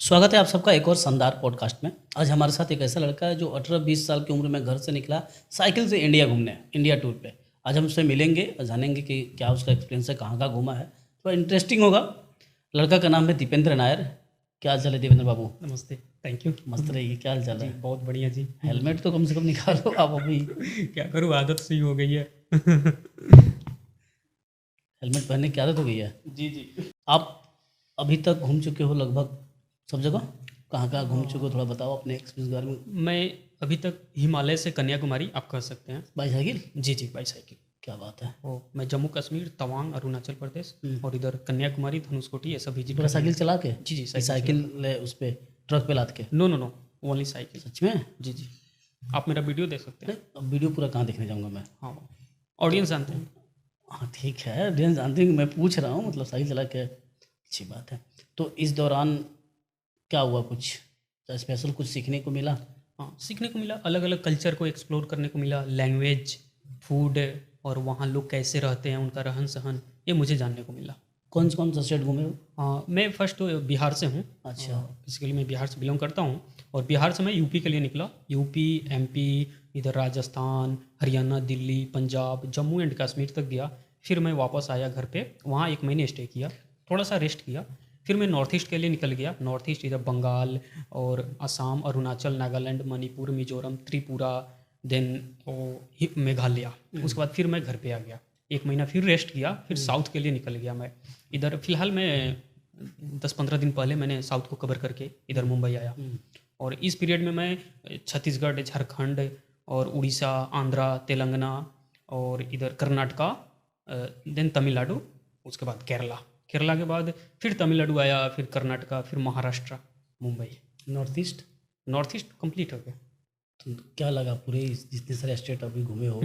स्वागत है आप सबका एक और शानदार पॉडकास्ट में। आज हमारे साथ एक ऐसा लड़का है जो 18-20 साल की उम्र में घर से निकला साइकिल से इंडिया घूमने, इंडिया टूर पे। आज हम उससे मिलेंगे और जानेंगे कि क्या उसका एक्सपीरियंस है, कहाँ कहाँ घूमा है। थोड़ा इंटरेस्टिंग होगा। लड़का का नाम है दीपेंद्र नायर। क्या हाल चाल है दीपेंद्र बाबू? नमस्ते, थैंक यू। मस्त रहिए। क्या हाल चाल जी, है? बहुत बढ़िया जी। हेलमेट तो कम से कम निकालो आप अभी। क्या करूँ, आदत सी हो गई है। हेलमेट पहनने की आदत हो गई है। जी जी। आप अभी तक घूम चुके हो लगभग सब जगह? कहाँ कहाँ घूम चुके हो, थोड़ा बताओ अपने एक्सपीरियंस के बारे में। मैं अभी तक हिमालय से कन्याकुमारी आप कह सकते हैं। Bicycle? जी जी, बाई साइकिल। क्या बात है। ओ, मैं जम्मू कश्मीर, तवांग, अरुणाचल प्रदेश और इधर कन्याकुमारी, धनुषकोटी ये सब विजिट पूरा कर। साइकिल चला के? जी जी, कि साइकिल उस पे ट्रक पे लाद के? No no no, only cycle. सच में? जी जी, आप मेरा वीडियो देख सकते हैं। नहीं, अब वीडियो पूरा कहाँ देखने जाऊँगा मैं? हाँ, ऑडियंस जानते हैं। हाँ ठीक है, ऑडियंस जानते हैं कि मैं पूछ रहा हूँ, मतलब साइकिल चला के। अच्छी बात है। तो इस दौरान क्या हुआ, कुछ स्पेशल कुछ सीखने को मिला? हाँ, सीखने को मिला, अलग अलग कल्चर को एक्सप्लोर करने को मिला, लैंग्वेज, फूड और वहाँ लोग कैसे रहते हैं, उनका रहन सहन, ये मुझे जानने को मिला। कौन सा स्टेट घूमे हो? हाँ, मैं फर्स्ट बिहार से हूँ। अच्छा। बेसिकली मैं बिहार से बिलोंग करता हूँ और बिहार से मैं यूपी के लिए निकला। यूपी, एमपी, इधर राजस्थान, हरियाणा, दिल्ली, पंजाब, जम्मू एंड कश्मीर तक गया। फिर मैं वापस आया घर पे, वहाँ 1 महीने स्टे किया, थोड़ा सा रेस्ट किया। फिर मैं नॉर्थ ईस्ट के लिए निकल गया। नॉर्थ ईस्ट इधर बंगाल और असम, अरुणाचल, नागालैंड, मणिपुर, मिजोरम, त्रिपुरा, देन मेघालय। उसके बाद फिर मैं घर पे आ गया, 1 महीना फिर रेस्ट किया, फिर साउथ के लिए निकल गया मैं। इधर फिलहाल मैं 10-15 दिन पहले मैंने साउथ को कवर करके इधर मुंबई आया। और इस पीरियड में मैं छत्तीसगढ़, झारखंड और उड़ीसा, आंध्रा, तेलंगाना और इधर कर्नाटका, देन तमिलनाडु, उसके बाद केरला। केरला के बाद फिर तमिलनाडु आया, फिर कर्नाटका, फिर Maharashtra, Mumbai. North east? North east complete हो गया। तो क्या लगा पूरे जितने सारे स्टेट अभी घूमे हो,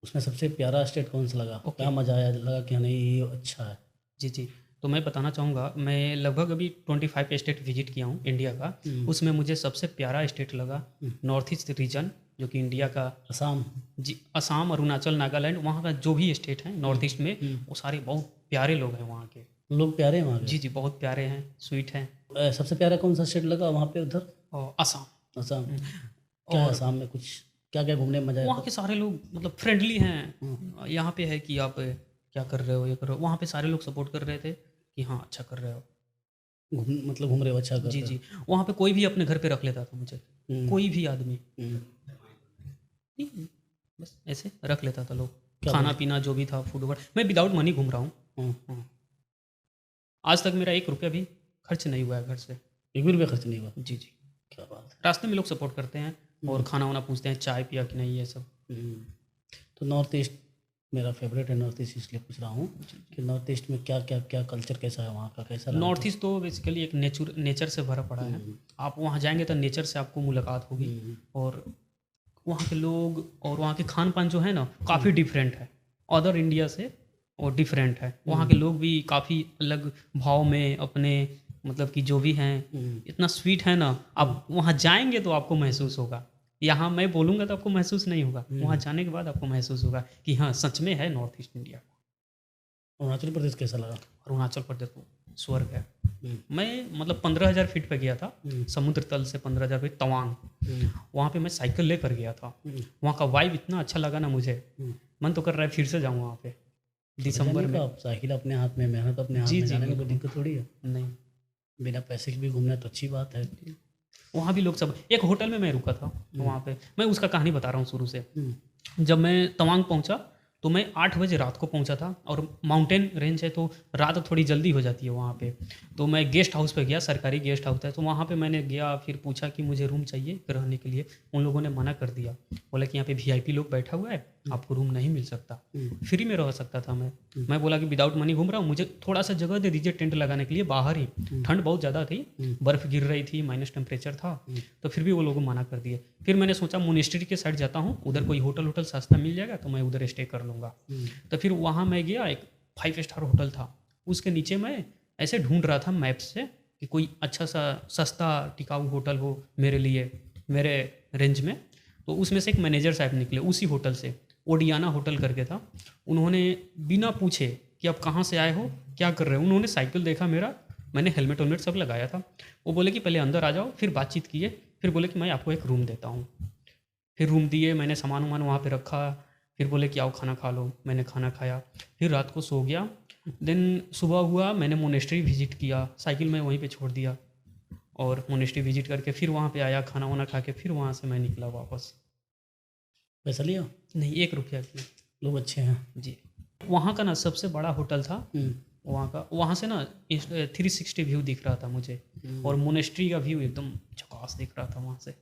उसमें सबसे प्यारा स्टेट कौन सा लगा? क्या मज़ा आया, लगा कि नहीं ये अच्छा है? जी जी, तो मैं बताना चाहूँगा, मैं लगभग अभी 25 स्टेट विजिट किया हूँ इंडिया का। उसमें मुझे सबसे प्यारा स्टेट लगा नॉर्थ ईस्ट रीजन, जो कि इंडिया का। असम? जी, असम, अरुणाचल, नागालैंड, वहाँ का जो भी स्टेट हैं नॉर्थ ईस्ट में, वो सारे बहुत प्यारे लोग हैं वहाँ के। लोग प्यारे हैं वहाँ के? जी जी, बहुत प्यारे हैं, स्वीट हैं। सबसे प्यारा कौन सा स्टेट लगा वहाँ पे उधर? और असम। असम? क्या है और असम में, कुछ क्या क्या घूमने में मजा आया? वहाँ के सारे लोग मतलब फ्रेंडली हैं। यहाँ पे है कि आप क्या कर रहे हो, ये कर रहे हो, वहाँ पे सारे लोग सपोर्ट कर रहे थे कि हाँ अच्छा कर रहे हो। मतलब घूम रहे हो, अच्छा कर जी रहे हो। जी, वहाँ पे कोई भी अपने घर पे रख लेता था मुझे, कोई भी आदमी। हम्म, नहीं, बस ऐसे रख लेता था लोग, क्या खाना बोले? पीना जो भी था, फूड वगैरह। मैं विदाउट मनी घूम रहा हूँ। हम्म, आज तक मेरा 1 रुपया भी खर्च नहीं हुआ है घर से। एक भी रुपया खर्च नहीं हुआ? जी जी, क्या बात रास्ते में लोग सपोर्ट करते हैं और खाना वाना पूछते हैं, चाय पिया कि नहीं, ये सब। है। तो नॉर्थ ईस्ट मेरा फेवरेट है, नॉर्थ ईस्ट इसलिए पूछ रहा हूँ कि नॉर्थ ईस्ट में क्या क्या क्या कल्चर कैसा है, वहाँ का कैसा रहा? नॉर्थ ईस्ट तो बेसिकली एक नेचर से भरा पड़ा है। आप वहाँ जाएंगे तो नेचर से आपको मुलाकात होगी। और वहाँ के लोग और वहाँ के खान पान जो है ना, काफ़ी डिफरेंट है अदर इंडिया से, और डिफरेंट है। वहाँ के लोग भी काफ़ी अलग भाव में अपने, मतलब कि जो भी हैं, इतना स्वीट है ना। आप वहाँ जाएंगे तो आपको महसूस होगा। यहाँ मैं बोलूँगा तो आपको महसूस नहीं होगा, वहाँ जाने के बाद आपको महसूस होगा कि हाँ सच में है north east India. Arunachal Pradesh कैसा लगा? अरुणाचल प्रदेश तो स्वर्ग है। मैं मतलब 15,000 फीट पे गया था, समुद्र तल से 15,000 फीट, तवांग। वहाँ पे मैं साइकिल लेकर गया था। वहाँ का वाइब इतना अच्छा लगा ना मुझे, मन तो कर रहा है फिर से जाऊँ वहाँ पे दिसंबर में। आप साइकिल अपने हाथ में, मेहनत अपने हाथ जी में, जी, जाने में कोई बिल्कुल। दिक्कत थोड़ी है। नहीं, बिना पैसे के भी घूमना है तो अच्छी बात है। वहाँ भी लोग सब, एक होटल में मैं रुका था वहाँ पे। मैं उसका कहानी बता रहा हूँ शुरू से। जब मैं तवांग पहुँचा तो मैं 8 बजे रात को पहुँचा था, और माउंटेन रेंज है तो रात थोड़ी जल्दी हो जाती है वहाँ पे। तो मैं गेस्ट हाउस पे गया, सरकारी गेस्ट हाउस है, तो वहाँ पे मैंने गया, फिर पूछा कि मुझे रूम चाहिए रहने के लिए। उन लोगों ने मना कर दिया, बोला कि यहाँ पे VIP लोग बैठा हुआ है, आपको रूम नहीं मिल सकता, फ्री में रह सकता था मैं बोला कि विदाउट मनी घूम रहा हूँ, मुझे थोड़ा सा जगह दे दीजिए टेंट लगाने के लिए बाहर ही। ठंड बहुत ज़्यादा थी, बर्फ़ गिर रही थी, माइनस टेम्परेचर था, तो फिर भी वो लोग मना कर दिए। फिर मैंने सोचा मोनेस्ट्री के साइड जाता हूँ, उधर कोई होटल सस्ता मिल जाएगा तो मैं उधर स्टे कर लूँगा। तो फिर वहाँ मैं गया, एक 5 स्टार होटल था, उसके नीचे मैं ऐसे ढूंढ रहा था मैप से कि कोई अच्छा सा सस्ता टिकाऊ होटल हो मेरे लिए, मेरे रेंज में। तो उसमें से एक मैनेजर साहब निकले उसी होटल से, ओडियाना होटल करके था। उन्होंने बिना पूछे कि आप कहाँ से आए हो, क्या कर रहे हो, उन्होंने साइकिल देखा मेरा, मैंने हेलमेट वेलमेट सब लगाया था। वो बोले कि पहले अंदर आ जाओ, फिर बातचीत किए, फिर बोले कि मैं आपको एक रूम देता हूँ। फिर रूम दिए, मैंने सामान वामान वहाँ पे रखा, फिर बोले कि आओ खाना खा लो, मैंने खाना खाया, फिर रात को सो गया। देन सुबह हुआ, मैंने मोनेस्ट्री विजिट किया, साइकिल मैं वहीं पे छोड़ दिया और मोनेस्ट्री विजिट करके फिर वहाँ पे आया, खाना वाना खा के फिर वहाँ से मैं निकला वापस। पैसा लिया? नहीं, 1 रुपया की। लोग अच्छे हैं। जी। वहाँ का ना सबसे बड़ा होटल था हम्म, वहाँ से ना 360 व्यू दिख रहा था मुझे, और मोनेस्ट्री का व्यू एकदम झकास दिख रहा था वहाँ से।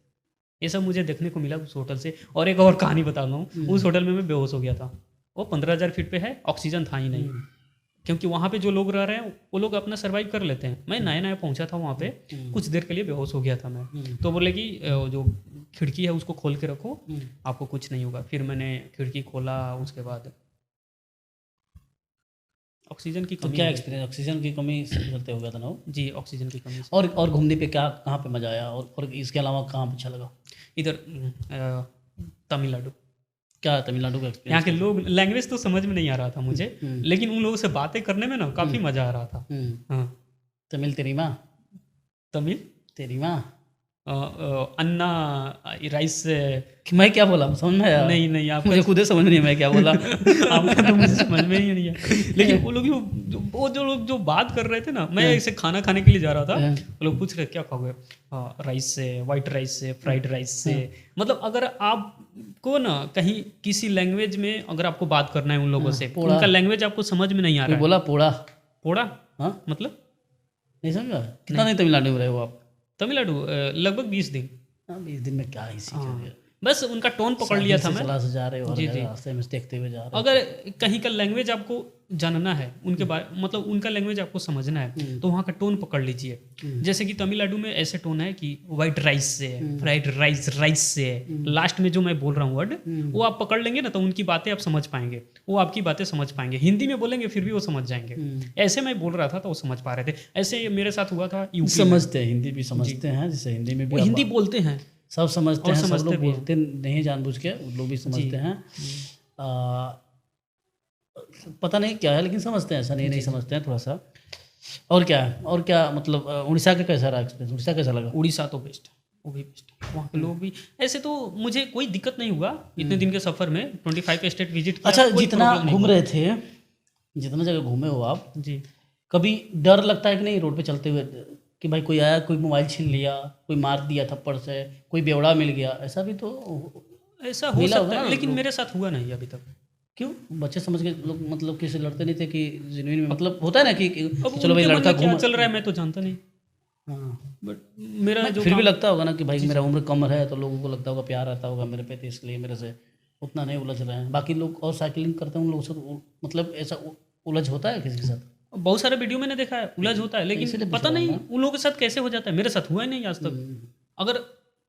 ये सब मुझे देखने को मिला उस होटल से। और एक और कहानी बता रहा हूँ, उस होटल में मैं बेहोश हो गया था। वो 15,000 फीट पे है, ऑक्सीजन था ही नहीं, क्योंकि वहाँ पे जो लोग रह रहे हैं वो लोग अपना सर्वाइव कर लेते हैं। मैं नया नया पहुँचा था वहाँ पे, कुछ देर के लिए बेहोश हो गया था मैं। तो बोले कि जो खिड़की है उसको खोल के रखो, आपको कुछ नहीं होगा। फिर मैंने खिड़की खोला, उसके बाद ऑक्सीजन की तो कमी क्या हो गई थी। एक्सपीरियंस, ऑक्सीजन की कमी से गुजरते हो गया था ना वो? जी, ऑक्सीजन की कमी से। और घूमने पे क्या, कहाँ पे मज़ा आया, और इसके अलावा कहाँ पे अच्छा लगा? इधर तमिलनाडु। क्या तमिलनाडु का यहाँ एक्सपीरियंस? के लोग, लैंग्वेज तो समझ में नहीं आ रहा था मुझे, लेकिन उन लोगों से बातें करने में ना काफ़ी मज़ा आ रहा था। हाँ। तमिल तेरी माँ, तमिल तेरी माँ। अन्ना राइस से। कि मैं क्या बोला, समझ में आया? नहीं नहीं, आप मुझे खुद ही समझ नहीं है मैं क्या बोला। आपका तो मुझे समझ में ही नहीं है। लेकिन वो लोग जो लोग जो बात कर रहे थे ना, मैं ऐसे खाना खाने के लिए जा रहा था, वो लोग पूछ रहे क्या खाओगे, राइस से, वाइट राइस से, फ्राइड राइस से। मतलब अगर आपको ना कहीं किसी लैंग्वेज में अगर आपको बात करना है उन लोगों से, उनका लैंग्वेज आपको समझ में नहीं आ कोई रहा है। बोला पोड़ा? पोड़ा हाँ, मतलब नहीं समझा? कितना दिन तमिलनाडु में रहे हो आप? तमिलनाडु लगभग 20 दिन। हाँ, 20 दिन में क्या ही सीखोगे? बस उनका टोन पकड़ लिया था साहिल से मैं। क्लास जा रहे हो, हर जी, जगह जी। रास्ते में देखते हुए जा रहे हो। अगर कहीं का लैंग्वेज आपको जानना है, उनके बारे मतलब उनका लैंग्वेज आपको समझना है, तो वहाँ का टोन पकड़ लीजिए। जैसे कि तमिलनाडु में ऐसे टोन है कि वाइट राइस से, फ्राइड राइस से, लास्ट में जो मैं बोल रहा हूँ वर्ड, वो आप पकड़ लेंगे ना तो उनकी बातें आप समझ पाएंगे, वो आपकी बातें समझ पाएंगे। हिंदी में बोलेंगे फिर भी वो समझ जाएंगे। ऐसे मैं बोल रहा था तो वो समझ पा रहे थे। ऐसे मेरे साथ हुआ था यूपी में। समझते हैं, हिंदी भी समझते हैं, जैसे हिंदी में भी वो हिंदी आप बोलते हैं, सब समझते और हैं, सब समझते लोग भी हैं। बोलते नहीं जानबूझ के, वो लोग भी समझते हैं। पता नहीं क्या है, लेकिन समझते हैं, ऐसा नहीं समझते हैं थोड़ा सा। और क्या है, और क्या मतलब उड़ीसा का कैसा रहा एक्सपीरियंस, उड़ीसा कैसा लगा? उड़ीसा तो बेस्ट, वो भी बेस्ट। वहाँ के लोग भी ऐसे, तो मुझे कोई दिक्कत नहीं हुआ इतने दिन के सफ़र में। 25 स्टेट विजिट किया। अच्छा, कोई जितना प्रॉब्लम नहीं घूम हुआ। रहे थे, जितना जगह घूमे हो आप, जी। कभी डर लगता है कि नहीं रोड पे चलते हुए, कि भाई कोई आया, कोई मोबाइल छीन लिया, कोई मार दिया थप्पड़ से, कोई बेवड़ा मिल गया, ऐसा भी तो ऐसा हो मिला होगा सकता है, ना लेकिन लोग? मेरे साथ हुआ नहीं अभी तक। क्यों बच्चे समझ के लोग मतलब किसी लड़ते नहीं थे कि जेन्युइन में, मतलब होता है ना कि अब चलो भाई उनके मन लड़का में क्या घूम। चल रहा है मैं तो जानता नहीं, हाँ, बट मेरा जो फिर भी काम। लगता होगा ना कि भाई मेरा उम्र कम है, तो लोगों को लगता होगा प्यार आता होगा मेरे पे, तो इसलिए मेरे से उतना नहीं उलझ रहे हैं। बाकी लोग और साइकिलिंग करते हैं उन लोगों से तो मतलब ऐसा उलझ होता है किसी के साथ? बहुत सारे वीडियो मैंने देखा है, उलझ होता है, लेकिन इसीलिए पूछ पता रहा हूँ नहीं उन लोगों के साथ कैसे हो जाता है। मेरे साथ हुआ ही नहीं आज तक। अगर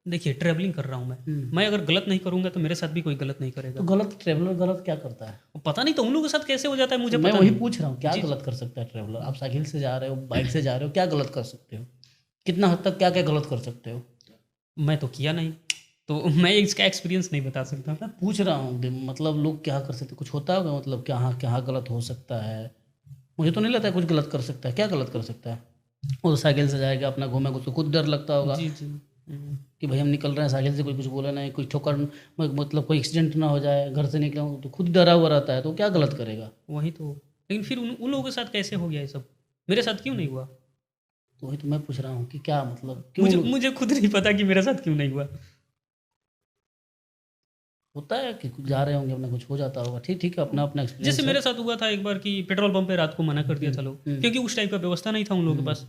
देखिए, ट्रैवलिंग कर रहा हूँ मैं अगर गलत नहीं करूँगा तो मेरे साथ भी कोई गलत नहीं करेगा। तो गलत ट्रेवलर गलत क्या करता है? पता नहीं तो उन लोगों के साथ कैसे हो जाता है, मुझे मैं पता वही नहीं। पूछ रहा हूँ, क्या गलत कर सकता है ट्रेवलर? आप साइकिल से जा रहे हो, बाइक से जा रहे हो, क्या गलत कर सकते हो? कितना हद तक क्या क्या गलत कर सकते हो? मैं तो किया नहीं, तो मैं इसका एक्सपीरियंस नहीं बता सकता। मैं पूछ रहा हूँ, मतलब लोग क्या कर सकते, कुछ होता होगा मतलब क्या क्या गलत हो सकता है? मुझे तो नहीं लगता है कुछ गलत कर सकता है। क्या गलत कर सकता है? वो तो साइकिल से जाएगा अपना, घूमेगा, उसको खुद डर लगता होगा जी जी। कि भाई हम निकल रहे हैं साइकिल से, कोई कुछ बोला नहीं, कोई ठोकर मतलब कोई एक्सीडेंट ना हो जाए, घर से निकला हूँ तो खुद डरा हुआ रहता है, तो क्या गलत करेगा? वही तो। लेकिन फिर उन लोगों के साथ कैसे हो गया ये सब, मेरे साथ क्यों नहीं हुआ? तो वही तो मैं पूछ रहा हूँ कि क्या मतलब क्यों मुझे खुद नहीं पता कि मेरे साथ क्यों नहीं हुआ। होता है कि कुछ जा रहे होंगे अपना, कुछ हो जाता होगा। ठीक ठीक है, अपना अपना एक्सपीरियंस जैसे मेरे साथ हुआ था एक बार कि पेट्रोल पंप पे रात को मना कर दिया था लोग, क्योंकि उस टाइप का व्यवस्था नहीं था उन लोगों के पास।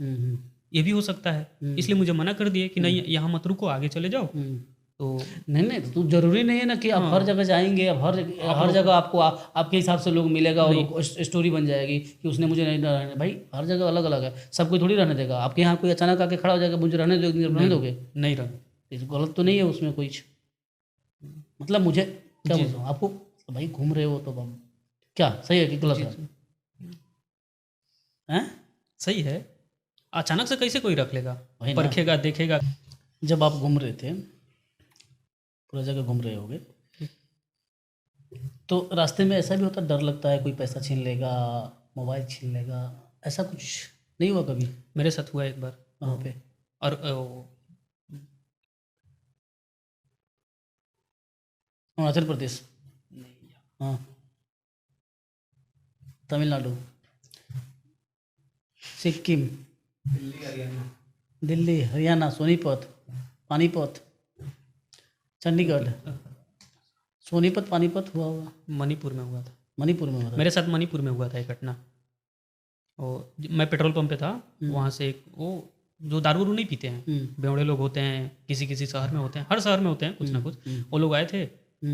ये भी हो सकता है, इसलिए मुझे मना कर दिए कि नहीं यहाँ मत रुको, आगे चले जाओ। तो नहीं तो जरूरी नहीं है ना कि आप हर जगह जाएंगे, अब हर जगह आपको आपके हिसाब से लोग मिलेगा और स्टोरी बन जाएगी कि उसने मुझे नहीं रहने। भाई हर जगह अलग अलग है, सब कोई थोड़ी रहने देगा। आपके यहाँ कोई अचानक आके खड़ा हो जाएगा, मुझे रहने दोगे? नहीं रहा। इस गलत तो नहीं है उसमें कुछ, मतलब मुझे क्या बोलता हूँ आपको, भाई घूम रहे हो तो क्या सही है कि गलत है? हैं? सही है, अचानक से कैसे कोई रख लेगा, वही ना। परखेगा, देखेगा। जब आप घूम रहे थे, पूरा जगह घूम रहे होगे, तो रास्ते में ऐसा भी होता, डर लगता है कोई पैसा छीन लेगा, मोबाइल छीन लेगा, ऐसा कुछ? नहीं हुआ कभी मेरे साथ हुआ एक बार। वहाँ पे? और अरुणाचल प्रदेश? नहीं, हाँ, तमिलनाडु, सिक्किम, दिल्ली हरियाणा। दिल्ली, हरियाणा, सोनीपत, पानीपत, चंडीगढ़, सोनीपत, पानीपत हुआ होगा। मणिपुर में हुआ था। मणिपुर में हुआ था? मेरे साथ मणिपुर में हुआ था एक घटना। और मैं पेट्रोल पंप पे था, वहाँ से एक वो जो दारू वारू नहीं पीते हैं, बेवड़े लोग होते हैं, किसी किसी शहर में होते हैं, हर शहर में होते हैं कुछ ना कुछ, वो लोग आए थे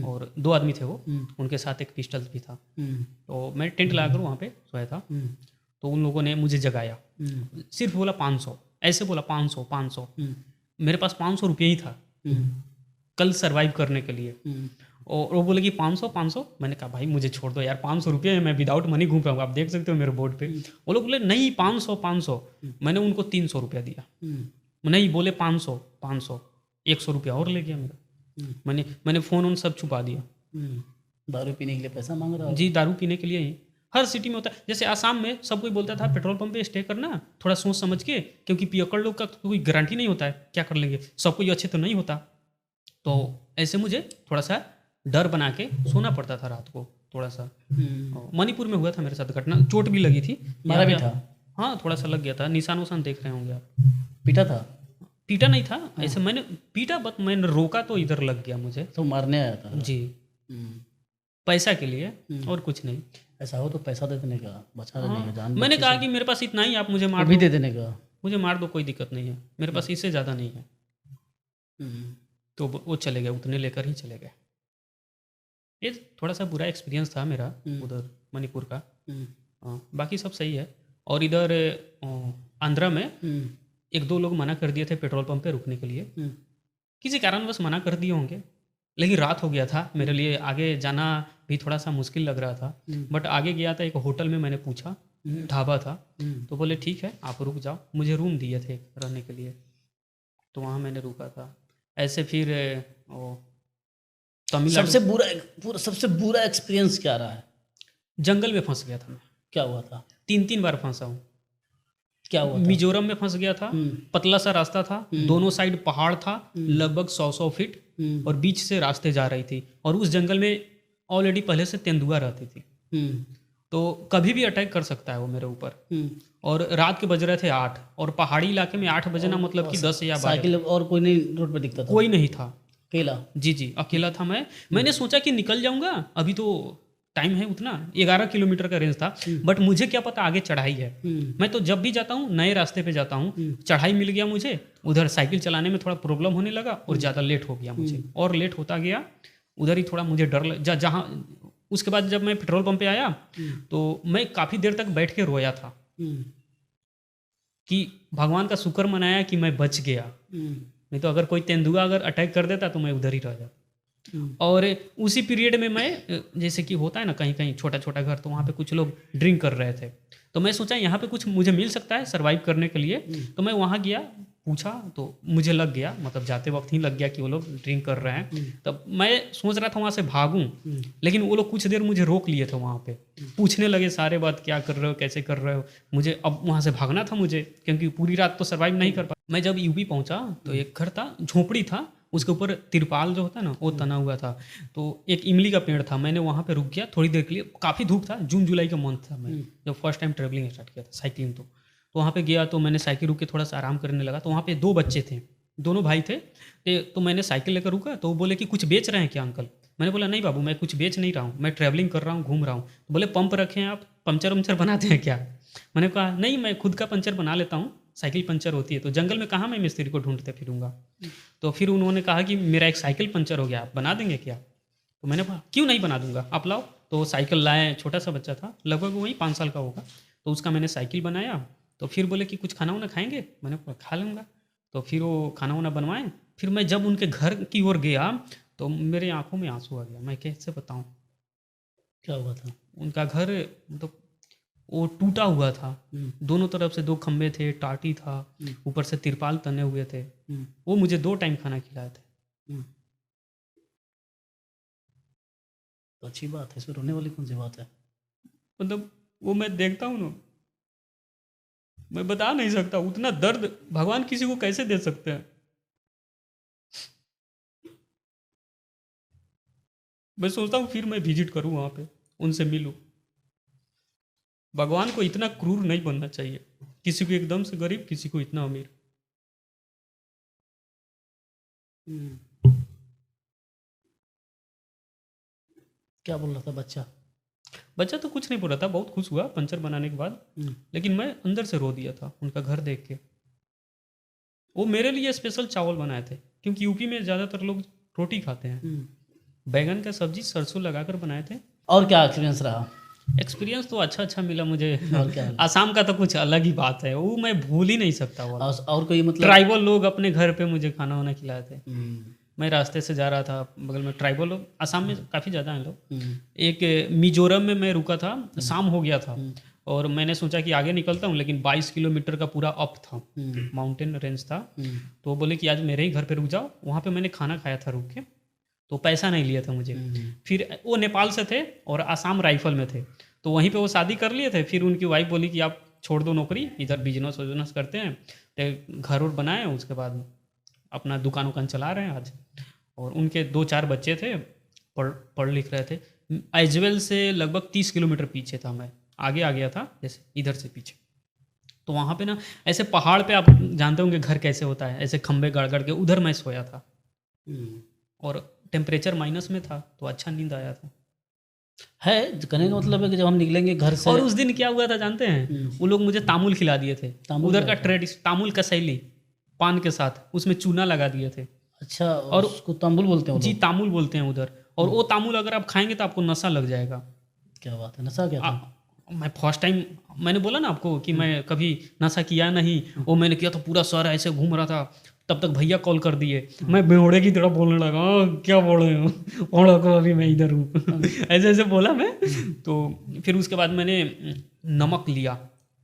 और 2 आदमी थे वो, उनके साथ एक पिस्टल भी था। तो मैं टेंट लगाकर वहाँ पे सोया था, तो उन लोगों ने मुझे जगाया, सिर्फ बोला 500, ऐसे बोला 500 500। मेरे पास 500 रुपये ही था कल सरवाइव करने के लिए। और वो बोले कि 500 500। मैंने कहा भाई मुझे छोड़ दो यार, 500 रुपये है, मैं विदाउट मनी घूम रहा हूँ, आप देख सकते हो मेरे बोर्ड पे। वो लोग बोले नहीं 500 500। मैंने उनको 300 रुपया दिया। नहीं, बोले 500 500, 100 रुपया और ले गया मेरा। मैंने फ़ोन उन सब छुपा दिया। दारू पीने के लिए पैसा मांग रहा हो? जी, दारू पीने के लिए ही। हर सिटी में होता है। जैसे आसाम में सब कोई बोलता था पेट्रोल पंप पे स्टे करना थोड़ा सोच समझ के, क्योंकि पियक्कड़ लोग का कोई गारंटी नहीं होता है क्या कर लेंगे, सब कोई अच्छे तो नहीं होता। तो ऐसे मुझे थोड़ा सा डर बना के सोना पड़ता था रात को थोड़ा सा। मणिपुर में हुआ था मेरे साथ घटना, चोट भी लगी थी। मारा भी था? हाँ, थोड़ा सा लग गया था, निशान उशान देख रहे होंगे आप। पीटा था? पीटा नहीं था, ऐसे मैंने पीटा, बट मैंने रोका तो इधर लग गया मुझे। तो मारने आया था? जी, पैसा के लिए और कुछ नहीं। ऐसा हो तो पैसा दे देने का, बचा देने का, जान मैंने कहा कि मेरे पास इतना ही, आप मुझे मार भी दो, दे देने का। मुझे मार दो, कोई दिक्कत नहीं है, मेरे पास इससे ज़्यादा नहीं है। तो वो चले गए, उतने लेकर ही चले गए। ये थोड़ा सा बुरा एक्सपीरियंस था मेरा उधर मणिपुर का। बाकी सब सही है। और इधर आंध्रा में 1-2 लोग मना कर दिए थे पेट्रोल पंप पे रुकने के लिए, किसी कारणवश मना कर दिए होंगे, लेकिन रात हो गया था, मेरे लिए आगे जाना भी थोड़ा सा मुश्किल लग रहा था। बट आगे गया था, एक होटल में मैंने पूछा, ढाबा था, तो बोले ठीक है आप रुक जाओ, मुझे रूम दिए थे रहने के लिए, तो वहाँ मैंने रुका था। ऐसे फिर तमिलनाडु सबसे बुरा एक्सपीरियंस क्या रहा है? जंगल में फंस गया था मैं। क्या हुआ था? 3 बार फंसा हूँ। क्या हुआ था? मिजोरम में फंस गया था, पतला सा रास्ता था, दोनों साइड पहाड़ था, लगभग 100 फीट, और बीच से रास्ते जा रही थी, और उस जंगल में ऑलरेडी पहले से तेंदुआ रहती थी, तो कभी भी अटैक कर सकता है वो मेरे ऊपर। और रात के बज रहे थे 8, और पहाड़ी इलाके में 8 बजना मतलब कि 10 या 12। साइकिल और कोई नहीं रोड पे दिखता था? कोई नहीं था, अकेला? जी, अकेला था मैं। मैंने सोचा कि निकल जाऊंगा, अभी तो टाइम है उतना, 11 किलोमीटर का रेंज था, बट मुझे क्या पता आगे चढ़ाई है। मैं तो जब भी जाता हूँ नए रास्ते पे जाता हूँ, चढ़ाई मिल गया मुझे, उधर साइकिल चलाने में थोड़ा प्रॉब्लम होने लगा और ज़्यादा लेट हो गया मुझे, और लेट होता गया, उधर ही थोड़ा मुझे डर जहाँ। उसके बाद जब मैं पेट्रोल पंप पे आया तो मैं काफ़ी देर तक बैठ के रोया था कि भगवान का शुक्र मनाया कि मैं बच गया, नहीं तो अगर कोई तेंदुआ अगर अटैक कर देता तो मैं उधर ही रह जाता। और उसी पीरियड में मैं, जैसे कि होता है ना कहीं कहीं छोटा छोटा घर, तो वहाँ पे कुछ लोग ड्रिंक कर रहे थे, तो मैं सोचा यहाँ पे कुछ मुझे मिल सकता है सर्वाइव करने के लिए, तो मैं वहाँ गया, पूछा, तो मुझे लग गया, मतलब जाते वक्त ही लग गया कि वो लोग ड्रिंक कर रहे हैं। तब मैं सोच रहा था वहाँ से भागूं, लेकिन वो लोग कुछ देर मुझे रोक लिए थे वहाँ पे, पूछने लगे सारे बात, क्या कर रहे हो, कैसे कर रहे हो। मुझे अब वहाँ से भागना था मुझे, क्योंकि पूरी रात तो सर्वाइव नहीं कर पाया। मैं जब यूपी पहुँचा तो एक घर था, झोपड़ी था, उसके ऊपर तिरपाल जो होता है ना वो तना हुआ था, तो एक इमली का पेड़ था, मैंने वहाँ पे रुक गया थोड़ी देर के लिए, काफ़ी धूप था, जून जुलाई का मंथ था, मैं जब फर्स्ट टाइम ट्रैवलिंग स्टार्ट किया था साइकिलिंग, तो वहाँ पे गया, तो मैंने साइकिल रुक के थोड़ा सा आराम करने लगा, तो वहाँ पे 2 बच्चे थे, दोनों भाई थे, तो मैंने साइकिल लेकर रुका, तो वो बोले कि कुछ बेच रहे हैं क्या अंकल। मैंने बोला नहीं बाबू, मैं कुछ बेच नहीं रहा हूँ, मैं ट्रैवलिंग कर रहा हूँ, घूम रहा हूँ। तो बोले पंप रखे हैं आप, पंचर वंचर बनाते हैं क्या। मैंने कहा नहीं, मैं खुद का पंचर बना लेता हूँ, साइकिल पंचर होती है, तो जंगल में कहाँ मैं मिस्त्री को ढूंढते फिरूंगा। तो फिर उन्होंने कहा कि मेरा एक साइकिल पंचर हो गया, आप बना देंगे क्या। तो मैंने कहा क्यों नहीं बना दूंगा, आप लाओ। तो साइकिल लाए, छोटा सा बच्चा था, लगभग वही 5 साल का होगा, तो उसका मैंने साइकिल बनाया। तो फिर बोले कि कुछ खाना वाना खाएंगे, मैंने कहा खा लूँगा। तो फिर वो खाना वाना बनवाएं, फिर मैं जब उनके घर की ओर गया तो मेरे आंखों में आंसू आ गया, मैं कैसे बताऊं। क्या हुआ था? उनका घर मतलब वो टूटा हुआ था, दोनों तरफ से 2 खंबे थे, टाटी था, ऊपर से तिरपाल तने हुए थे। वो मुझे 2 टाइम खाना खिलाए थे। तो अच्छी बात है, इसमें रोने वाली कौन सी बात है। मतलब वो मैं देखता हूँ ना, मैं बता नहीं सकता, उतना दर्द भगवान किसी को कैसे दे सकते हैं। मैं सोचता हूँ फिर मैं विजिट करूँ वहाँ पे, उनसे मिलूँ। भगवान को इतना क्रूर नहीं बनना चाहिए, किसी को एकदम से गरीब, किसी को इतना अमीर। क्या बोल रहा था बच्चा? बच्चा तो कुछ नहीं बोल रहा था, बहुत खुश हुआ पंचर बनाने के बाद, लेकिन मैं अंदर से रो दिया था उनका घर देख के। वो मेरे लिए स्पेशल चावल बनाए थे, क्योंकि यूपी में ज़्यादातर लोग रोटी खाते हैं। बैगन का सब्जी सरसों लगाकर बनाए थे। और क्या एक्सपीरियंस रहा? एक्सपीरियंस तो अच्छा मिला मुझे। और क्या? आसाम का तो कुछ अलग ही बात है, वो मैं भूल ही नहीं सकता। वो और कोई मतलब ट्राइबल लोग अपने घर पे मुझे खाना वाना खिलाए थे। हम्म, मैं रास्ते से जा रहा था, बगल में ट्राइबल लोग, आसाम में काफ़ी ज़्यादा हैं लोग। हम्म, एक मिजोरम में मैं रुका था, शाम हो गया था और मैंने सोचा कि आगे निकलता हूँ, लेकिन 22 किलोमीटर का पूरा अप था, माउंटेन रेंज था। तो वो बोले कि आज मेरे ही घर पे रुक जाओ। वहाँ पे मैंने खाना खाया था रुक के, तो पैसा नहीं लिया था मुझे। फिर वो नेपाल से थे और आसाम राइफल में थे, तो वहीं पे वो शादी कर लिए थे। फिर उनकी वाइफ बोली कि आप छोड़ दो नौकरी, इधर बिजनेस करते हैं। तो घर और बनाए, उसके बाद अपना दुकान उकान चला रहे हैं आज। और उनके 2-4 बच्चे थे, पढ़ लिख रहे थे। आइजवेल से लगभग 30 किलोमीटर पीछे था, मैं आगे आ गया था जैसे इधर से पीछे। तो वहाँ पे ना ऐसे पहाड़ पे, आप जानते होंगे घर कैसे होता है, ऐसे खंबे गड़ के उधर मैं सोया था। और टेम्परेचर माइनस में था, तो अच्छा नींद आया था। है कहने का मतलब है कि जब हम निकलेंगे घर से। और उस दिन क्या हुआ था जानते हैं? वो लोग मुझे तामुल खिला दिए थे। उधर का ट्रेडिशन तामुल का शैली, पान के साथ उसमें चूना लगा दिए थे। अच्छा, और उसको तामुल बोलते हैं वो जी, लोग? तामुल बोलते हैं उधर। और वो तामुल अगर आप खाएंगे तो आपको नशा लग जाएगा। क्या बात है, नशा क्या था? मैं फर्स्ट टाइम, मैंने बोला ना आपको कि मैं कभी नशा किया नहीं। वो मैंने किया तो पूरा सर ऐसे घूम रहा था। तब तक भैया कॉल कर दिए, मैं बेहोड़े की तरह बोलने लगा, क्या बोल रहे हो, ओढ़ो को अभी मैं इधर हूँ। ऐसे ऐसे बोला मैं। तो फिर उसके बाद मैंने नमक लिया,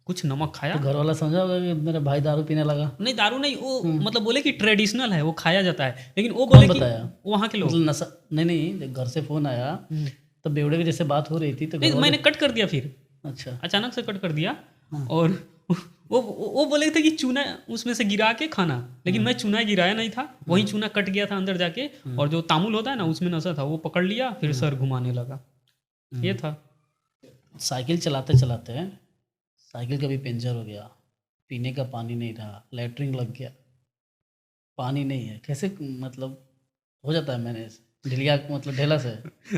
कुछ नमक खाया। तो घर वाला समझा होगा कि मेरा भाई दारू पीने लगा? नहीं, दारू नहीं, वो मतलब बोले कि ट्रेडिशनल है, वो खाया जाता है। लेकिन वो बोले कि बताया? वहाँ के लोग। मतलब नशा नहीं, जब घर से फोन आया तब बेवड़े की जैसे बात हो रही थी तो नहीं, मैंने कट कर दिया फिर। अच्छा, अचानक से कट कर दिया। और वो बोले थे कि चूना उसमें से गिरा के खाना, लेकिन मैं चूना गिराया नहीं था, वही चूना कट गया था अंदर जाके। और जो तामुल होता है ना, उसमें नशा था, वो पकड़ लिया, फिर सर घुमाने लगा। ये था। साइकिल चलाते चलाते साइकिल कभी पंचर हो गया, पीने का पानी नहीं रहा, लैटरिन लग गया, पानी नहीं है, कैसे मतलब हो जाता है मैनेज ढिलिया मतलब ढेला से?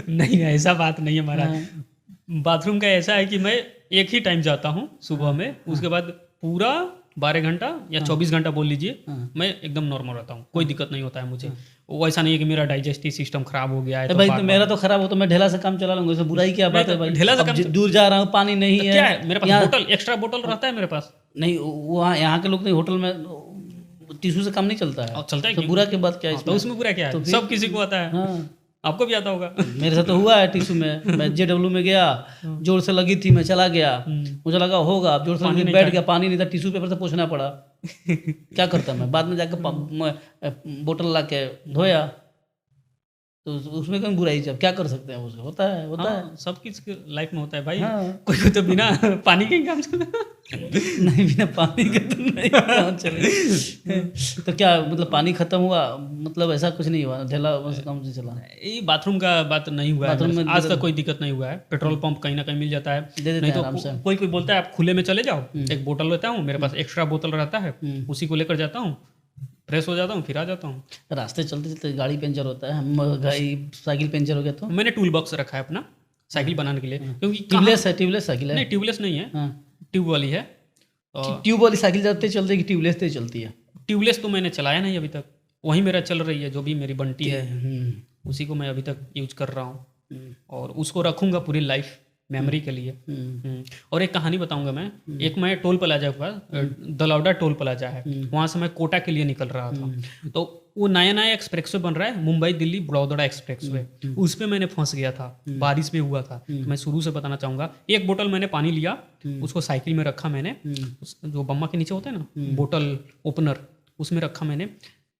नहीं, ऐसा बात नहीं है हमारा। बाथरूम का ऐसा है कि मैं एक ही टाइम जाता हूँ सुबह में, उसके बाद पूरा 12 घंटा या 24 घंटा बोल लीजिए, मैं एकदम नॉर्मल रहता हूँ, कोई दिक्कत नहीं होता है मुझे। वो ऐसा नहीं है कि मेरा डाइजेस्टिव सिस्टम खराब हो गया है। तो भाई तो मेरा तो खराब हो तो मैं ढेला से काम चला लूंगा, इसमें बुराई क्या बात है भाई? ढेला से काम दूर जा रहा हूँ, पानी नहीं है, क्या है मेरे पास बोतल, एक्स्ट्रा बोतल रहता है मेरे पास। नहीं, वहाँ यहाँ के लोग नहीं, होटल में टिश्यू से काम नहीं चलता है। चलता है, तो बुरा की बात क्या है? तो उसमें बुरा क्या है? सब किसी को आता है, आपको भी आता होगा। मेरे साथ तो हुआ है टिश्यू में। मैं JW में गया, जोर से लगी थी, मैं चला गया, मुझे लगा होगा, जोर से लगी, बैठ गया, पानी नहीं था, टिश्यू पेपर से पोंछना पड़ा। क्या करता मैं? बाद में जाकर बोतल ला के धोया, तो उसमें कहीं बुराई, जब क्या कर सकते हैं, उसको होता है। सब किसी लाइफ में होता है भाई। कोई तो बिना पानी के काम नहीं, बिना पानी के तो नहीं काम चले। तो क्या मतलब पानी खत्म हुआ, मतलब ऐसा कुछ नहीं हुआ, ढेला बस काम से चला? ये बाथरूम का बात नहीं हुआ है, बाथरूम में आज तक कोई दिक्कत नहीं हुआ है। पेट्रोल पंप कहीं ना कहीं मिल जाता है, दे देते नहीं हैं आराम से। तो कोई बोलता है आप खुले में चले जाओ, एक बोतल लेता हूँ, मेरे पास एक्स्ट्रा बोतल रहता है, उसी को लेकर जाता हूँ, फ्रेश हो जाता हूँ, फिर आ जाता हूँ। रास्ते चलते चलते गाड़ी पंचर होता है, साइकिल पंचर हो गया तो मैंने टूल बॉक्स रखा है अपना साइकिल बनाने के लिए, क्योंकि ट्यूबलेस साइकिल है? नहीं, ट्यूबलेस नहीं है, ट्यूब वाली है। ट्यूब वाली साइकिल जाते चलते कि ट्यूबलेस से चलती है? ट्यूबलेस तो मैंने चलाया नहीं अभी तक, वही मेरा चल रही है, जो भी मेरी बंटी है उसी को मैं अभी तक यूज कर रहा हूँ, और उसको रखूँगा पूरी लाइफ मेमोरी के लिए। और एक कहानी बताऊंगा मैं। एक मैं टोल प्लाजा के पास, दलौडा टोल प्लाजा है, वहाँ से मैं कोटा के लिए निकल रहा था। तो वो नया एक्सप्रेस वे बन रहा है, मुंबई दिल्ली बड़ौदा एक्सप्रेस वे, उस पर मैंने फंस गया था, बारिश भी हुआ था। तो मैं शुरू से बताना चाहूँगा, एक बोतल मैंने पानी लिया, उसको साइकिल में रखा मैंने, जो बम्मा के नीचे होता है ना बोतल ओपनर, उसमें रखा मैंने।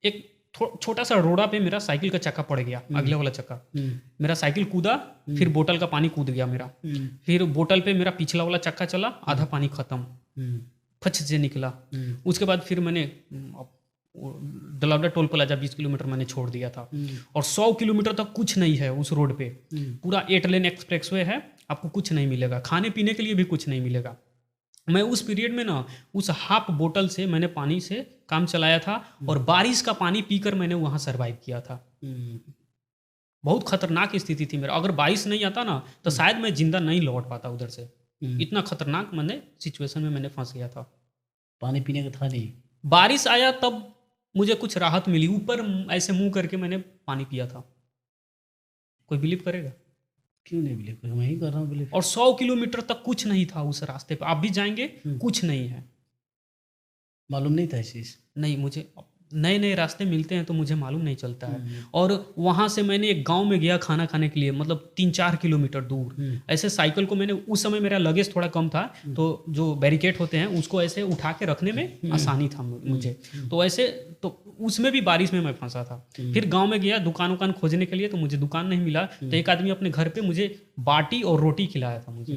एक छोटा सा रोड़ा पे मेरा साइकिल का चक्का पड़ गया, अगले वाला चक्का, मेरा साइकिल कूदा, फिर बोतल का पानी कूद गया मेरा, फिर बोतल पे मेरा पिछला वाला चक्का चला, आधा पानी खत्म, फच से निकला। उसके बाद फिर मैंने दलावड़ा टोल प्लाजा 20 किलोमीटर मैंने छोड़ दिया था, और 100 किलोमीटर तक कुछ नहीं है उस रोड पे। पूरा 8 लेन एक्सप्रेसवे है, आपको कुछ नहीं मिलेगा, खाने पीने के लिए भी कुछ नहीं मिलेगा। मैं उस पीरियड में ना उस हाफ बोतल से मैंने पानी से काम चलाया था, और बारिश का पानी पीकर मैंने वहाँ सरवाइव किया था। बहुत खतरनाक स्थिति थी मेरा, अगर बारिश नहीं आता ना तो शायद मैं जिंदा नहीं लौट पाता उधर से। इतना खतरनाक मैंने सिचुएशन में मैंने फंस गया था। पानी पीने का था नहीं, बारिश आया तब मुझे कुछ राहत मिली, ऊपर ऐसे मुंह करके मैंने पानी पिया था। कोई बिलीव करेगा? क्यों नहीं बिलीव करेगा? मैं ही कर रहा हूँ बिलीव। और 100 किलोमीटर तक कुछ नहीं था उस रास्ते पे, आप भी जाएंगे कुछ नहीं है। मालूम नहीं था इस चीज़? नहीं, मुझे नए नए रास्ते मिलते हैं तो मुझे मालूम नहीं चलता है। और वहाँ से मैंने एक गांव में गया खाना खाने के लिए, मतलब 3-4 किलोमीटर दूर। ऐसे साइकिल को मैंने, उस समय मेरा लगेज थोड़ा कम था, तो जो बैरिकेड होते हैं उसको ऐसे उठा के रखने में आसानी था मुझे, तो ऐसे तो उसमें भी बारिश में मैं फंसा था। फिर गाँव में गया दुकान खोजने के लिए, तो मुझे दुकान नहीं मिला, तो एक आदमी अपने घर पर मुझे बाटी और रोटी खिलाया था मुझे,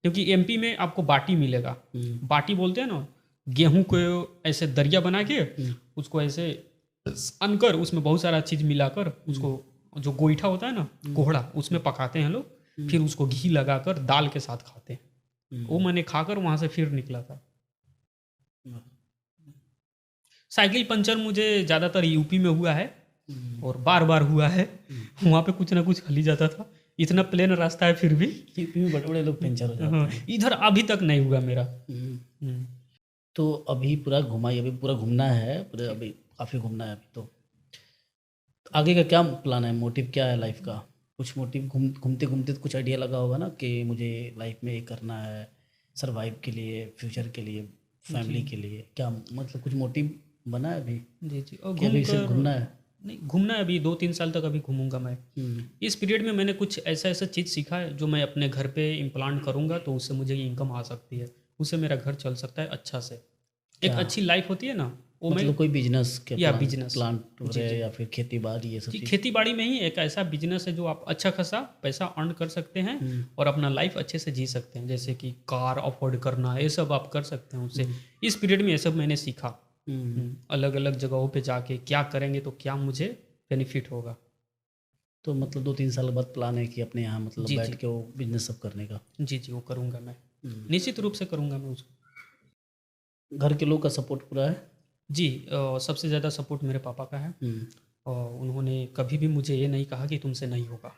क्योंकि MP में आपको बाटी मिलेगा। बाटी बोलते हैं ना, गेहूं को ऐसे दरिया बना के उसको ऐसे अनकर उसमें बहुत सारा चीज़ मिलाकर उसको, जो गोईठा होता है ना, कोहड़ा, उसमें पकाते हैं लोग, फिर उसको घी लगाकर दाल के साथ खाते हैं। वो मैंने खाकर वहाँ से फिर निकला था। साइकिल पंचर मुझे ज़्यादातर यूपी में हुआ है, और बार बार हुआ है। वहाँ पे कुछ ना कुछ खली जाता था, इतना प्लेन रास्ता है फिर भी यूपी में बड़े बड़े लोग पंचर हो जाते हैं। इधर अभी तक नहीं हुआ मेरा। तो अभी पूरा घुमाई, अभी पूरा घूमना है, पूरे अभी काफ़ी घूमना है अभी। तो आगे का क्या प्लान है, मोटिव क्या है लाइफ का? कुछ मोटिव घूमते घूमते कुछ आइडिया लगा होगा ना कि मुझे लाइफ में ये करना है, सरवाइव के लिए, फ्यूचर के लिए, फैमिली के लिए, क्या मतलब कुछ मोटिव बना है अभी? जी। और कि अभी सिर्फ घूमना है? नहीं, घूमना है अभी 2-3 साल तक अभी घूमूंगा मैं। इस पीरियड में मैंने कुछ ऐसा चीज़ सीखा है जो मैं अपने घर पे इम्प्लांट करूंगा, तो उससे मुझे इनकम आ सकती है, उससे मेरा घर चल सकता है अच्छा से। एक अच्छी लाइफ होती है ना, वो मतलब कोई बिजनेस के या बिजनेस प्लांट या फिर खेती बाड़ी, ये सब चीज़? खेती बाड़ी में ही एक ऐसा बिजनेस है जो आप अच्छा खासा पैसा अर्न कर सकते हैं और अपना लाइफ अच्छे से जी सकते हैं, जैसे कि कार अफोर्ड करना, ये सब आप कर सकते हैं उससे। इस पीरियड में ये सब मैंने सीखा। अलग अलग जगहों पे जाके क्या करेंगे तो क्या मुझे बेनिफिट होगा। तो मतलब 2-3 साल बाद प्लान है कि अपने यहाँ मतलब बैठ के वो बिजनेस सब करने का? जी, वो करूँगा मैं, निश्चित रूप से करूँगा मैं उसको। घर के लोग का सपोर्ट पूरा है? जी, सबसे ज़्यादा सपोर्ट मेरे पापा का है। और उन्होंने कभी भी मुझे ये नहीं कहा कि तुमसे नहीं होगा।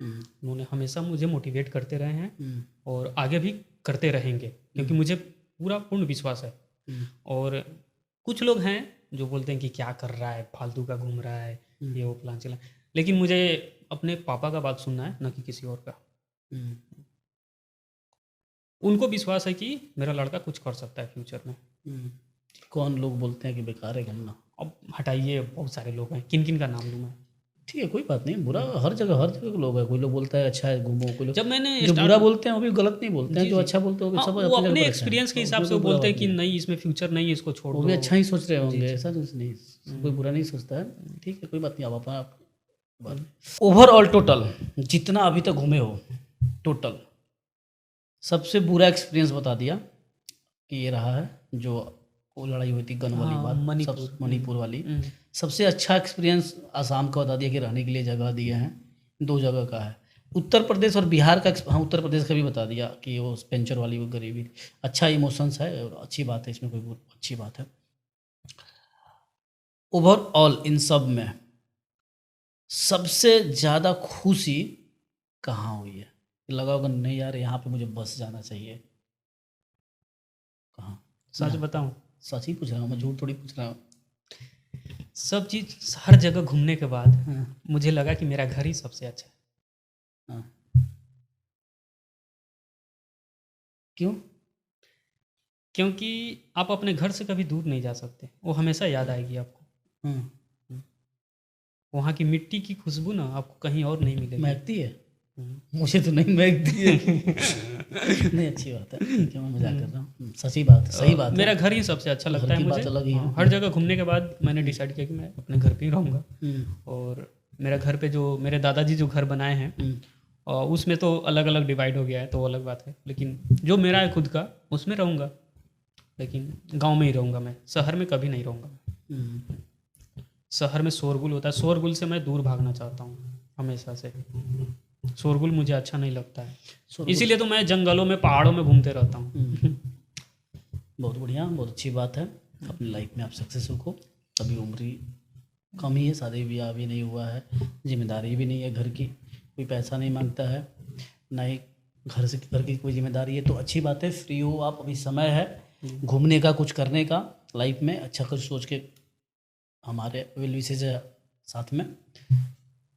उन्होंने हमेशा मुझे मोटिवेट करते रहे हैं और आगे भी करते रहेंगे, क्योंकि मुझे पूरा पूर्ण विश्वास है। और कुछ लोग हैं जो बोलते हैं कि क्या कर रहा है, फालतू का घूम रहा है, ये वो प्लान चला, लेकिन मुझे अपने पापा का बात सुनना है, ना कि किसी और का। उनको विश्वास है कि मेरा लड़का कुछ कर सकता है फ्यूचर में। कौन लोग बोलते हैं कि बेकार है घूमना? अब हटाइए, बहुत सारे लोग हैं, किन किन का नाम लूँ मैं? ठीक है, कोई बात नहीं, बुरा हर जगह के लोग हैं। कोई लोग बोलता है अच्छा है घूमो, कोई लोग जब मैंने जो बुरा बोलते हैं वो भी गलत नहीं बोलते हैं, जो अच्छा बोलते हैं वो सब वो अपने एक्सपीरियंस के हिसाब से वो बोलते हैं कि नहीं इसमें फ्यूचर नहीं है, इसको छोड़ दो। वो भी अच्छा ही सोच रहे होंगे, ऐसा नहीं, कोई बुरा नहीं सोचता है। ठीक है, कोई बात नहीं। अब अपना ओवरऑल टोटल जितना अभी तक घूमे हो, टोटल सबसे बुरा एक्सपीरियंस बता दिया कि ये रहा है, जो वो लड़ाई हुई थी गन वाली बात, मणिपुर वाली। सबसे अच्छा एक्सपीरियंस आसाम का बता दिया कि रहने के लिए जगह दिए हैं, 2 जगह का है। उत्तर प्रदेश और बिहार का, हाँ उत्तर प्रदेश का भी बता दिया कि वो पेंचर वाली वो गरीबी। अच्छा इमोशंस है और अच्छी बात है, इसमें कोई अच्छी बात है। ओवरऑल इन सब में सबसे ज़्यादा खुशी कहाँ हुई है? लगा होगा नहीं यार यहाँ पे मुझे बस जाना चाहिए, कहाँ? सच बताऊं? सच ही पूछ रहा हूँ मैं, झूठ थोड़ी पूछ रहा हूँ। सब चीज़ हर जगह घूमने के बाद मुझे लगा कि मेरा घर ही सबसे अच्छा है। क्यों? क्योंकि आप अपने घर से कभी दूर नहीं जा सकते, वो हमेशा याद आएगी आपको। वहाँ की मिट्टी की खुशबू ना आपको कहीं और नहीं मिलेगी। महकती है? मुझे तो नहीं महकती है। नहीं, अच्छी बात है, ठीक है, मैं मजाक कर रहा हूँ। सच्ची बात है, सही बात है। मेरा घर ही सबसे अच्छा लगता है मुझे। अलग ही है। हर जगह घूमने के बाद मैंने डिसाइड किया कि मैं अपने घर पे ही रहूँगा। और मेरा घर पे जो मेरे दादाजी जो घर बनाए हैं उसमें तो अलग अलग डिवाइड हो गया है, तो वो अलग बात है, लेकिन जो मेरा है खुद का उसमें रहूँगा। लेकिन गांव में ही रहूँगा मैं, शहर में कभी नहीं रहूँगा। हम्म, शहर में शोरगुल होता है, शोरगुल से मैं दूर भागना चाहता हूँ हमेशा से। शोरगुल मुझे अच्छा नहीं लगता है, शोरगुल- इसीलिए तो मैं जंगलों में पहाड़ों में घूमते रहता हूँ। बहुत बढ़िया, बहुत अच्छी बात है। अपनी लाइफ में आप सक्सेसफुल हो। अभी उम्र ही कम ही है, शादी ब्याह भी नहीं हुआ है, जिम्मेदारी भी नहीं है घर की, कोई पैसा नहीं मांगता है, ना ही घर की कोई जिम्मेदारी है, तो अच्छी बात है। फ्री हो आप, अभी समय है घूमने का, कुछ करने का लाइफ में, अच्छा कुछ सोच के। हमारे वेल विशेज है साथ में।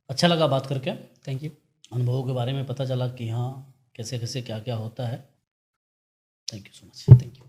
अच्छा लगा बात करके, थैंक यू। अनुभवों के बारे में पता चला कि हाँ कैसे कैसे क्या क्या होता है। Thank you so much. Thank you.